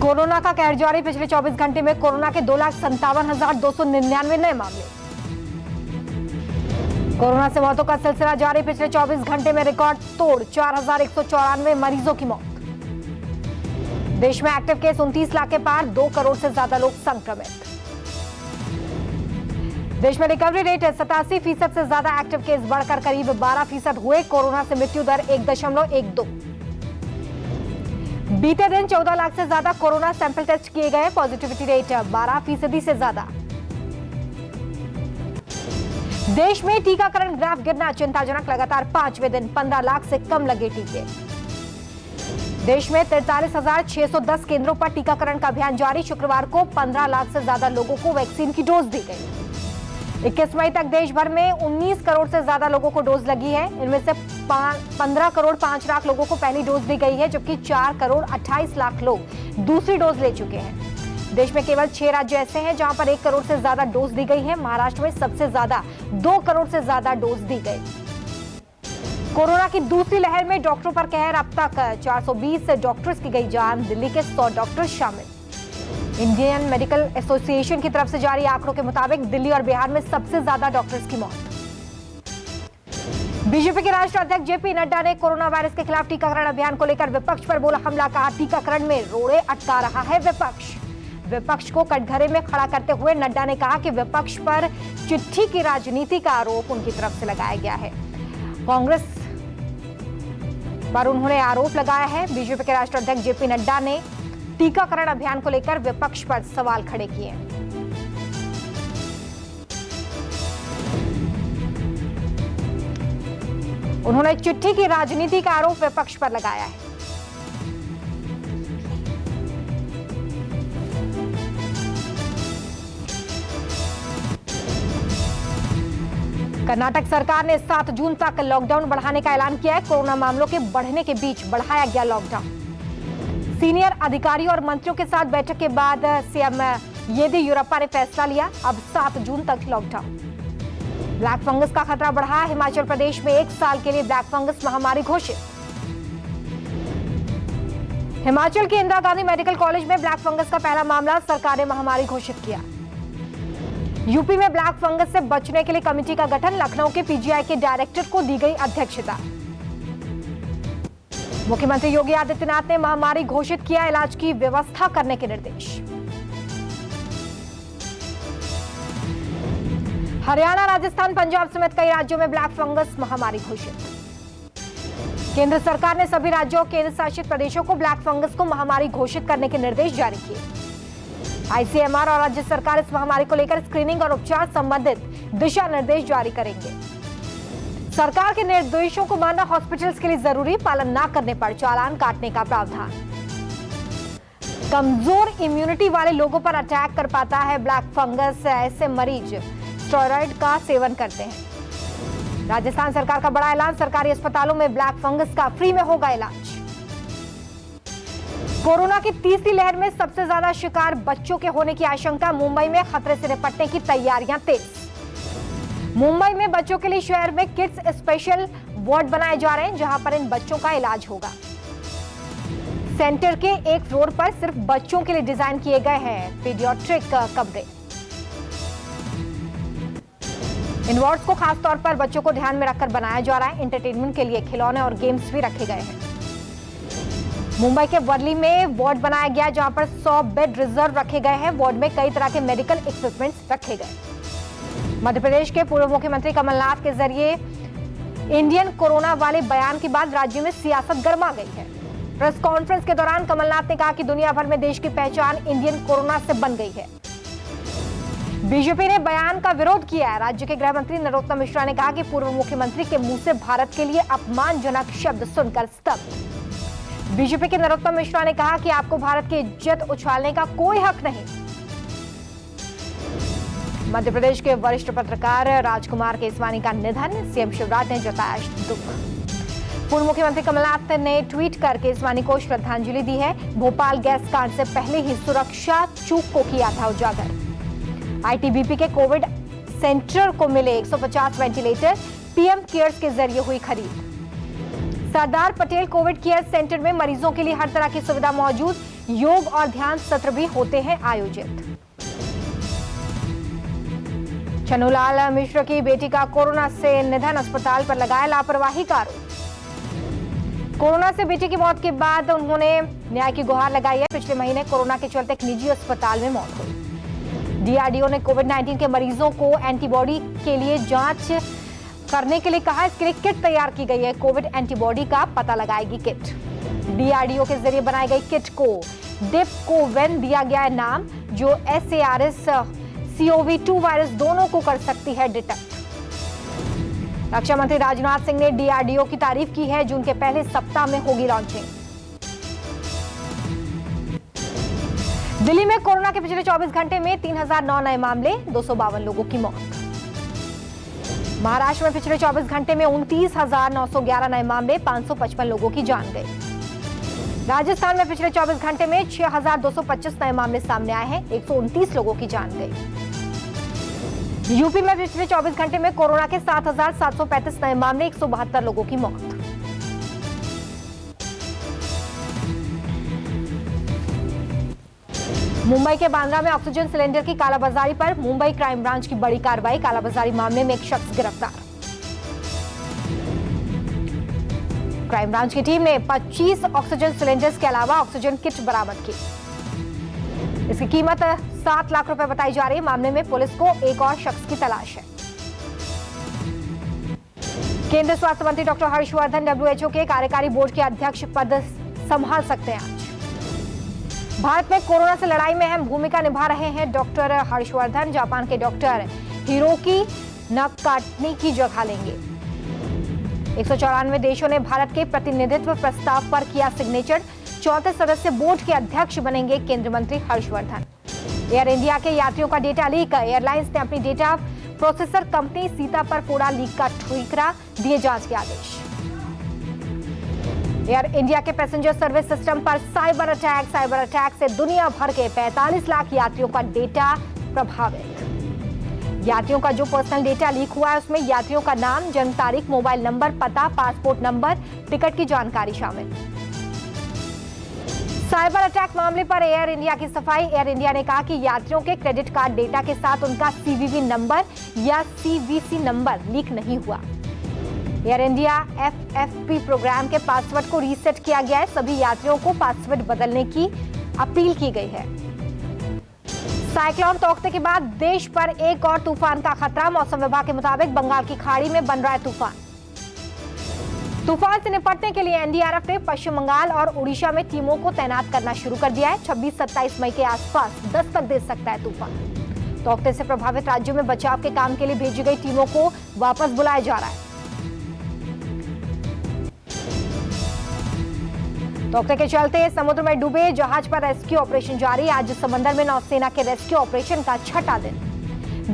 Corona का कहर जारी। पिछले 24 घंटे में कोरोना के 2,57,299 नए मामले। कोरोना से मौतों का सिलसिला जारी। पिछले 24 घंटे में रिकॉर्ड तोड़ 4,194 मरीजों की मौत। देश में एक्टिव केस 29 लाख के पार, 2 करोड़ से ज्यादा लोग संक्रमित। देश में रिकवरी रेट 87% से ज्यादा, एक्टिव केस बढ़कर करीब 12% हुए। कोरोना से मृत्यु दर 1.12। बीते दिन 14 लाख से ज्यादा कोरोना सैंपल टेस्ट किए गए, पॉजिटिविटी रेट 12% से ज्यादा। देश में टीकाकरण ग्राफ गिरना चिंताजनक, लगातार 5वें दिन 15 लाख से कम लगे टीके। देश में 43,610 केंद्रों पर टीकाकरण का अभियान जारी। शुक्रवार को 15 लाख से ज्यादा लोगों को वैक्सीन की डोज दी गई। 21 मई तक देश भर में 19 करोड़ से ज्यादा लोगों को डोज लगी है। इनमें से 15 करोड़ 5 लाख लोगों को पहली डोज दी गई है, जबकि 4 करोड़ 28 लाख लोग दूसरी डोज ले चुके हैं। देश में केवल 6 राज्य ऐसे हैं जहां पर 1 करोड़ से ज्यादा डोज दी गई है। महाराष्ट्र में सबसे ज्यादा 2 करोड़ से ज्यादा डोज दी गई। कोरोना की दूसरी लहर में डॉक्टरों पर कहर। अब तक 420 डॉक्टर्स की गई जान, दिल्ली के 100 डॉक्टर शामिल। इंडियन मेडिकल एसोसिएशन की तरफ से जारी आंकड़ों के मुताबिक दिल्ली और बिहार में सबसे ज्यादा डॉक्टर्स की मौत। बीजेपी के राष्ट्रीय अध्यक्ष जेपी नड्डा ने कोरोना वायरस के खिलाफ टीकाकरण अभियान को लेकर विपक्ष पर बोला हमला। कहा, टीकाकरण में रोड़े अटका रहा है विपक्ष। विपक्ष को कटघरे में खड़ा करते हुए नड्डा ने कहा कि विपक्ष पर चिट्ठी की राजनीति का आरोप उनकी तरफ से लगाया गया है। कांग्रेस पर उन्होंने आरोप लगाया है। बीजेपी के राष्ट्रीय अध्यक्ष जेपी नड्डा ने टीकाकरण अभियान को लेकर विपक्ष पर सवाल खड़े किए। उन्होंने चिट्ठी की राजनीति का आरोप विपक्ष पर लगाया है। कर्नाटक सरकार ने 7 जून तक लॉकडाउन बढ़ाने का ऐलान किया है। कोरोना मामलों के बढ़ने के बीच बढ़ाया गया लॉकडाउन। सीनियर अधिकारियों और मंत्रियों के साथ बैठक के बाद सीएम येदियुरप्पा ने फैसला लिया। अब 7 जून तक लॉकडाउन। ब्लैक फंगस का खतरा बढ़ा। हिमाचल प्रदेश में 1 साल के लिए ब्लैक फंगस महामारी घोषित। हिमाचल के इंदिरा गांधी मेडिकल कॉलेज में ब्लैक फंगस का पहला मामला, सरकार ने महामारी घोषित किया। यूपी में ब्लैक फंगस से बचने के लिए कमेटी का गठन। लखनऊ के पीजीआई के डायरेक्टर को दी गई अध्यक्षता। मुख्यमंत्री योगी आदित्यनाथ ने महामारी घोषित किया, इलाज की व्यवस्था करने के निर्देश। हरियाणा, राजस्थान, पंजाब समेत कई राज्यों में ब्लैक फंगस महामारी घोषित। केंद्र सरकार ने सभी राज्यों और केंद्र शासित प्रदेशों को ब्लैक फंगस को महामारी घोषित करने के निर्देश जारी किए। आईसीएमआर और राज्य सरकार इस महामारी को लेकर स्क्रीनिंग और उपचार संबंधित दिशा निर्देश जारी करेंगे। सरकार के निर्देशों को मानना हॉस्पिटल्स के लिए जरूरी, पालन न करने पर चालान काटने का प्रावधान। कमजोर इम्यूनिटी वाले लोगों पर अटैक कर पाता है ब्लैक फंगस। ऐसे मरीज स्टेरॉइड का सेवन करते हैं। राजस्थान सरकार का बड़ा ऐलान, सरकारी अस्पतालों में ब्लैक फंगस का फ्री में होगा इलाज। कोरोना की तीसरी लहर में सबसे ज्यादा शिकार बच्चों के होने की आशंका। मुंबई में खतरे से निपटने की तैयारियां तेज। मुंबई में बच्चों के लिए शहर में किड्स स्पेशल वार्ड बनाए जा रहे हैं, जहां पर इन बच्चों का इलाज होगा। सेंटर के एक फ्लोर पर सिर्फ बच्चों के लिए डिजाइन किए गए हैं पीडियाट्रिक कमरे। इन वार्ड्स को खासतौर पर बच्चों को ध्यान में रखकर बनाया जा रहा है। एंटरटेनमेंट के लिए खिलौने और गेम्स भी रखे गए हैं। मुंबई के वर्ली में वार्ड बनाया गया, जहां पर 100 बेड रिजर्व रखे गए हैं। वार्ड में कई तरह के मेडिकल इक्विपमेंट्स रखे गए। मध्य प्रदेश के पूर्व मुख्यमंत्री कमलनाथ के जरिए इंडियन कोरोना वाले बयान के बाद राज्य में सियासत गर्मा गई है। प्रेस कॉन्फ्रेंस के दौरान कमलनाथ ने कहा कि दुनिया भर में देश की पहचान इंडियन कोरोना से बन गई है। बीजेपी ने बयान का विरोध किया है। राज्य के गृह मंत्री नरोत्तम मिश्रा ने कहा कि पूर्व मुख्यमंत्री के मुंह से भारत के लिए अपमानजनक शब्द सुनकर स्तब्ध। बीजेपी के नरोत्तम मिश्रा ने कहा कि आपको भारत की इज्जत उछालने का कोई हक नहीं। मध्य प्रदेश के वरिष्ठ पत्रकार राजकुमार केसवानी का निधन, सीएम शिवराज ने जताया दुख। पूर्व मुख्यमंत्री कमलनाथ ने ट्वीट कर केसवानी को श्रद्धांजलि दी है। भोपाल गैस कांड से पहले ही सुरक्षा चूक को किया था उजागर। आईटीबीपी के कोविड सेंटर को मिले 150 वेंटिलेटर, पीएम केयर्स के जरिए हुई खरीद। Sardar Patel Covid care centre में मरीजों के लिए हर तरह की सुविधा मौजूद। योग और ध्यान सत्र भी होते हैं आयोजित। छन्नूलाल मिश्र की बेटी का कोरोना से निधन, अस्पताल पर लगाया लापरवाही का आरोप। कोरोना से बेटी की मौत के बाद उन्होंने न्याय की गुहार लगाई है। पिछले महीने कोरोना के चलते एक निजी अस्पताल में मौत हुई। डीआरडीओ ने कोविड-19 के मरीजों को एंटीबॉडी के लिए जांच करने के लिए कहा। इसके लिए किट तैयार की गई है। कोविड एंटीबॉडी का पता लगाएगी किट। डीआरडीओ के जरिए बनाई गई किट को डिपकोवेन दिया गया है नाम, जो SARS-CoV-2 वायरस दोनों को कर सकती है डिटेक्ट। रक्षा मंत्री राजनाथ सिंह ने डीआरडीओ की तारीफ की है। जून के पहले सप्ताह में होगी लॉन्चिंग। दिल्ली में कोरोना के पिछले 24 घंटे में 3009 नए मामले, 252 लोगों की मौत। महाराष्ट्र में पिछले 24 घंटे में 29,911 नए मामले, 555 लोगों की जान गई। राजस्थान में पिछले 24 घंटे में 6,225 नए मामले सामने आए हैं, 129 लोगों की जान गई। यूपी में पिछले 24 घंटे में कोरोना के 7,735 नए मामले, 172 लोगों की मौत। मुंबई के बांद्रा में ऑक्सीजन सिलेंडर की कालाबाजारी पर मुंबई क्राइम ब्रांच की बड़ी कार्रवाई। कालाबाजारी मामले में एक शख्स गिरफ्तार। क्राइम ब्रांच की टीम ने 25 ऑक्सीजन सिलेंडर्स के अलावा ऑक्सीजन किट बरामद की। इसकी कीमत 7 लाख रुपए बताई जा रही है। मामले में पुलिस को एक और शख्स की तलाश है। केंद्रीय स्वास्थ्य मंत्री डॉक्टर हर्षवर्धन WHO के कार्यकारी बोर्ड के अध्यक्ष पद संभाल सकते हैं आज। भारत में कोरोना से लड़ाई में अहम भूमिका निभा रहे हैं डॉक्टर हर्षवर्धन। जापान के डॉक्टर हिरोकी नाकाटानी की जगह लेंगे। 194 देशों ने भारत के प्रतिनिधित्व प्रस्ताव पर किया सिग्नेचर। 34 सदस्य बोर्ड के अध्यक्ष बनेंगे केंद्रीय मंत्री हर्षवर्धन। एयर इंडिया के यात्रियों का डेटा लीक। एयरलाइंस ने अपनी डेटा प्रोसेसर कंपनी सीता पर फोड़ा लीक का ठिकाना, दिए जांच के आदेश। एयर इंडिया के पैसेंजर सर्विस सिस्टम पर साइबर अटैक से दुनिया भर के 45 लाख यात्रियों का डेटा प्रभावित। यात्रियों का जो पर्सनल डेटा लीक हुआ है उसमें यात्रियों का नाम, जन्म तारीख, मोबाइल नंबर, पता, पासपोर्ट नंबर, टिकट की जानकारी शामिल। साइबर अटैक मामले पर एयर इंडिया की सफाई। एयर इंडिया ने कहा कि यात्रियों के क्रेडिट कार्ड डेटा के साथ उनका CVV नंबर या CVC नंबर लीक नहीं हुआ। एयर इंडिया FFP प्रोग्राम के पासवर्ड को रीसेट किया गया है। सभी यात्रियों को पासवर्ड बदलने की अपील की गई है। साइक्लोन तौकते के बाद देश पर एक और तूफान का खतरा। मौसम विभाग के मुताबिक बंगाल की खाड़ी में बन रहा है तूफान। तूफान से निपटने के लिए NDRF ने पश्चिम बंगाल और उड़ीसा में टीमों को तैनात करना शुरू कर दिया है। 26-27 मई के आसपास दस्तक दे सकता है तूफान। तौकते से प्रभावित राज्यों में बचाव के काम के लिए भेजी गई टीमों को वापस बुलाया जा रहा है। तौकते के चलते समुद्र में डूबे जहाज पर रेस्क्यू ऑपरेशन जारी। आज समंदर में नौसेना के रेस्क्यू ऑपरेशन का 6वां दिन।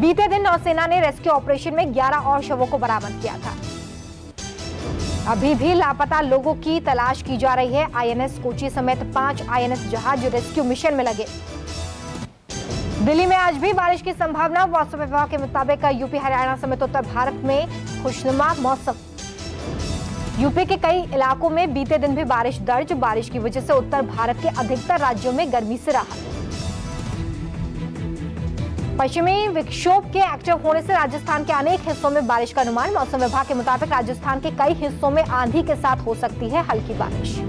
बीते दिन नौसेना ने रेस्क्यू ऑपरेशन में 11 और शवों को बरामद किया था। अभी भी लापता लोगों की तलाश की जा रही है। INS कोची समेत 5 INS जहाज रेस्क्यू मिशन में लगे। दिल्ली में आज भी बारिश की संभावना। मौसम विभाग के मुताबिक यूपी, हरियाणा समेत उत्तर भारत में खुशनुमा मौसम। यूपी के कई इलाकों में बीते दिन भी बारिश दर्ज। बारिश की वजह से उत्तर भारत के अधिकतर राज्यों में गर्मी से राहत। पश्चिमी विक्षोभ के एक्टिव होने से राजस्थान के अनेक हिस्सों में बारिश का अनुमान। मौसम विभाग के मुताबिक राजस्थान के कई हिस्सों में आंधी के साथ हो सकती है हल्की बारिश।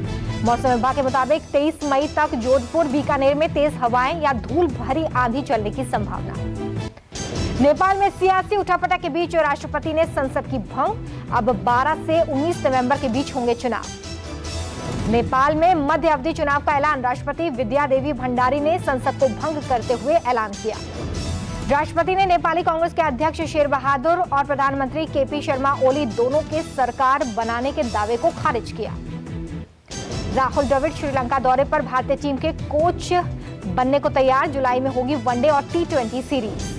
मौसम विभाग के मुताबिक 23 मई तक जोधपुर, बीकानेर में तेज हवाएं या धूल भरी आंधी चलने की संभावना। नेपाल में सियासी उठापटक के बीच राष्ट्रपति ने संसद की भंग। अब 12 से 19 नवंबर के बीच होंगे चुनाव। नेपाल में मध्य अवधि चुनाव का ऐलान। राष्ट्रपति विद्या देवी भंडारी ने संसद को भंग करते हुए ऐलान किया। राष्ट्रपति ने नेपाली कांग्रेस के अध्यक्ष शेर बहादुर और प्रधानमंत्री KP शर्मा ओली दोनों के सरकार बनाने के दावे को खारिज किया। राहुल द्रविड़ श्रीलंका दौरे पर भारतीय टीम के कोच बनने को तैयार। जुलाई में होगी वनडे और T20 सीरीज।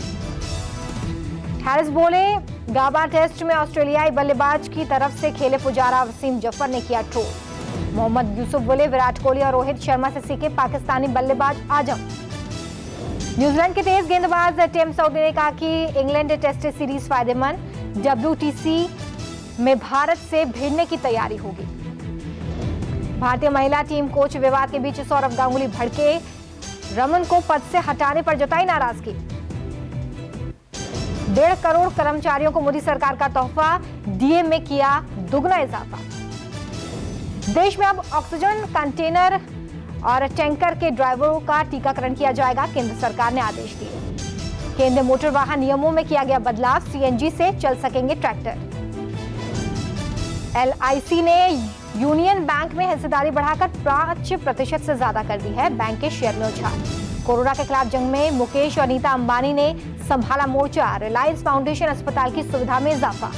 हैरिस बोले, गाबा टेस्ट में ऑस्ट्रेलियाई बल्लेबाज की तरफ से खेले पुजारा वसीम जफर ने किया ट्रोल। मोहम्मद यूसुफ बोले, विराट कोहली और रोहित शर्मा से सीखे पाकिस्तानी बल्लेबाज आजम। न्यूजीलैंड के तेज गेंदबाज टिम साउदी ने कहा कि इंग्लैंड टेस्ट सीरीज फायदेमंद। WTC में भारत से भिड़ने की तैयारी होगी। भारतीय महिला टीम कोच विवाद के बीच सौरव गांगुली भड़के, रमन को पद से हटाने पर जताई नाराजगी। 1.5 करोड़ कर्मचारियों को मोदी सरकार का तोहफा, डीए में किया दुगना इजाफा। देश में अब ऑक्सीजन कंटेनर और टैंकर के ड्राइवरों का टीकाकरण किया जाएगा, केंद्र सरकार ने आदेश दिए। केंद्रीय मोटर वाहन नियमों में किया गया बदलाव, सीएनजी से चल सकेंगे ट्रैक्टर। एलआईसी ने यूनियन बैंक में हिस्सेदारी बढ़ाकर 5% से ज्यादा कर दी है, बैंक के शेयर में उछाल। कोरोना के खिलाफ जंग में मुकेश और नीता अंबानी ने संभाला मोर्चा, रिलायंस फाउंडेशन अस्पताल की सुविधा में इजाफा।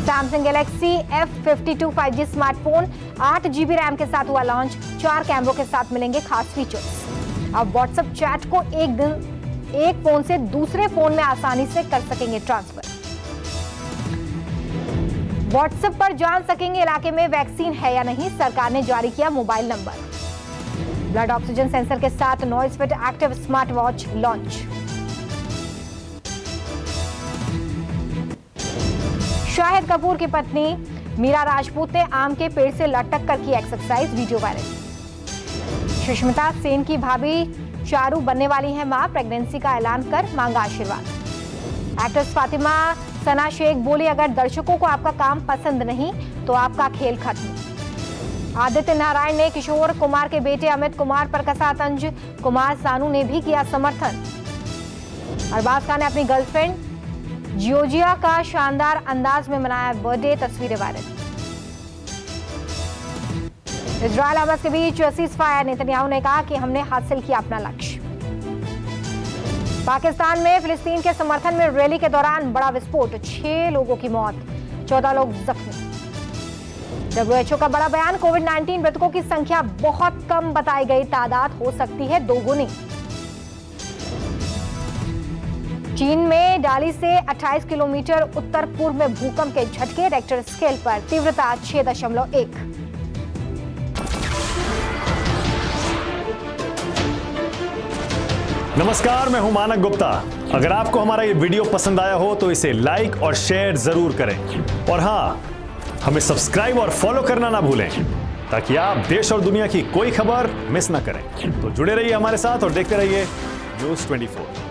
Samsung Galaxy F52 5G smartphone 8 GB RAM के साथ हुआ लॉन्च, 4 कैमरों के साथ मिलेंगे खास फीचर्स। अब व्हाट्सएप चैट को एक फोन से दूसरे फोन में आसानी से कर सकेंगे ट्रांसफर। व्हाट्सएप पर जान सकेंगे इलाके में वैक्सीन है या नहीं, सरकार ने जारी किया mobile number. Blood oxygen sensor के साथ noise fit active smart watch launch. Shahid Kapoor की पत्नी मीरा राजपूत ने आम के पेड़ से लटक कर की exercise, video viral. Sushmita Sen की भाभी चारू बनने वाली है मां, प्रेगनेंसी का ऐलान कर मांगा आशीर्वाद। एक्ट्रेस फातिमा सना शेख बोली, अगर दर्शकों को आपका काम पसंद नहीं तो आपका खेल खत्म। आदित्य नारायण ने किशोर कुमार के बेटे अमित कुमार पर कसा तंज, कुमार सानू ने भी किया समर्थन। अरबाज खान ने अपनी गर्लफ्रेंड जियोजिया का शानदार अंदाज में मनाया बर्थडे, तस्वीरें वायरल। इजरायल हमास के बीच सीज़फायर, नेतन्याहू ने कहा कि हमने हासिल किया अपना लक्ष्य। पाकिस्तान में फिलिस्तीन के समर्थन में रैली के दौरान बड़ा विस्फोट, 6 लोगों की मौत, 14 लोग जख्मी। WHO का बड़ा बयान, कोविड-19 मृतकों की संख्या बहुत कम बताई गई, तादाद हो सकती है दोगुनी। चीन में डाली से 28 किलोमीटर उत्तर पूर्व में भूकंप के झटके, रेक्टर स्केल पर तीव्रता 6.1। नमस्कार, मैं हूं मानक गुप्ता। अगर आपको हमारा ये वीडियो पसंद आया हो तो इसे लाइक और शेयर जरूर करें, और हां, हमें सब्सक्राइब और फॉलो करना ना भूलें ताकि आप देश और दुनिया की कोई खबर मिस ना करें। तो जुड़े रहिए हमारे साथ और देखते रहिए News 24।